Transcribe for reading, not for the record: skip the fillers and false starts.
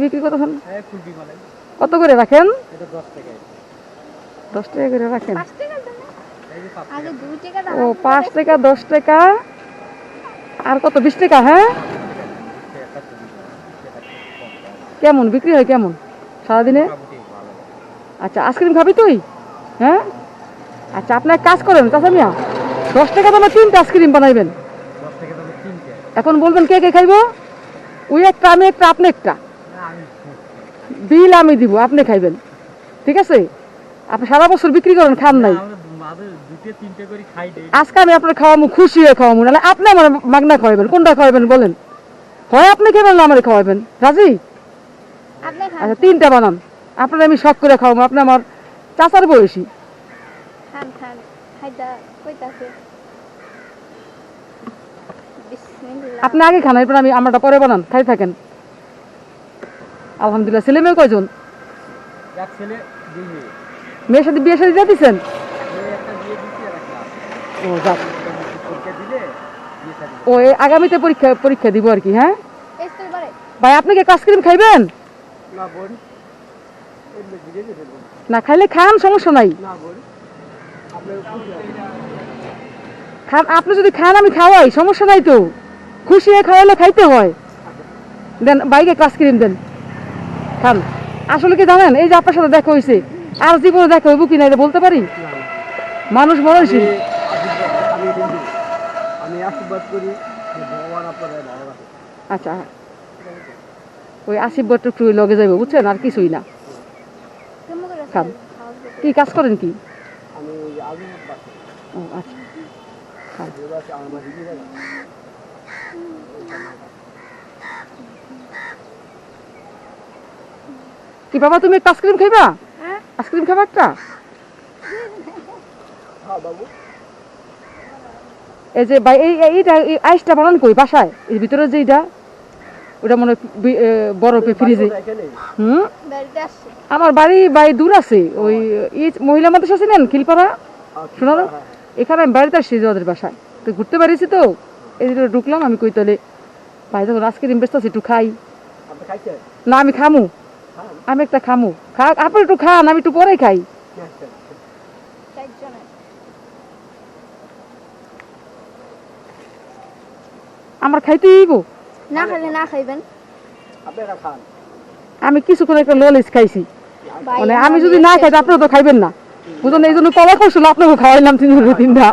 বিক্রি করতেছেন? কত করে রাখেন? 10 টাকা করে রাখেন। ও 5 টাকা 10 টাকা আর কত 20 টাকা? হ্যাঁ, কেমন বিক্রি হয় কেমন সারাদিনে? আচ্ছা, আইসক্রিম খাবি তুই? হ্যাঁ, আচ্ছা, আপনি এক কাজ করেন চাচা মিয়া, 10 টাকা দামে 3টা আইসক্রিম বানাইবেন। এখন বলবেন কে কে খাইব? ওই একটা, আমি একটা, আপনি একটা। বিল আমি দিব, আপনি খাইবেন, ঠিক আছে? আপনি সারা বছর বিক্রি করেন, খান নাই, আজকে আমি আপনার খাওয়াবো, খুশি হয়ে খাওয়াবো, নাহলে আপনি আমার মাগনা খাওয়াবেন। কোনটা খাওয়াবেন বলেন? হয় আপনি খাবেন না আমার খাওয়াবেন, রাজি? আচ্ছা, 3টা বানান, আপনার আমি শখ করে খাওয়াবো, আপনি আমার চাচার বয়সী। আপনি আগে খান, এরপর আমি আমারটা পরে বানান, খাই থাকেন। আলহামদুলিল্লাহ। ছেলে মেয়ে কয়জন? মেয়ের সাথে বিয়ে সাথে দিয়ে দিচ্ছেন? ও যাক, ও আগামীতে পরীক্ষা দিব আর কি। হ্যাঁ ভাই, আপনি কি আইসক্রিম খাইবেন? না খাইলে খান, সমস্যা নাই, খান। আপনি যদি খান আমি খাওয়াই, সমস্যা নাই তো, খুশি হয়ে খাওয়ালে খাইতে হয়। দেন বাইকে আইসক্রিম দেন, খান। আসলে কি জানেন, এই যে আপনার সাথে দেখা হয়েছে, আর জীবনে দেখা হইব কিনা এটা বলতে পারি? মানুষ মরণশীল। আচ্ছা, ওই আশীর্বাদটা একটু লগে যাইব, বুঝছেন, আর কিছুই না। খান। কি কাজ করেন কি? ও আচ্ছা, খান। কি বাবা, তুমি একটা আইসক্রিম খাইবা? আইসক্রিম খাবা একটা? এই যে ভাই, এইটা আইসটা বানান কই বাসায়? এর ভিতরে যে এটা, ওটা মনে বরফে ফ্রিজে। আমার বাড়ি দূর আছে, ওই মহিলা মাদ্রাসা ছিলেন খিলপাড়া, শোনা, এখানে আমি বাড়িতে আসছি ওদের বাসায়, তো ঘুরতে পারিছি, তো এই যে ঢুকলাম আমি, কই তাহলে ভাই যখন আইসক্রিম ব্যস্ত আছে একটু খাই। না আমি খামু, আমি একটা খামু, আপনি একটু খান, আমি একটু পরে খাই। আমার খাইতে দিব না, খাইলে না খাইবেন। আমি কিছুক্ষণ একটা ললিস খাইছি, মানে আমি যদি না খাই আপনিও তো খাইবেন না, বুঝলেন? এই জন্য তলা করছিল, আপনাকে খাওয়াইলাম 3টা।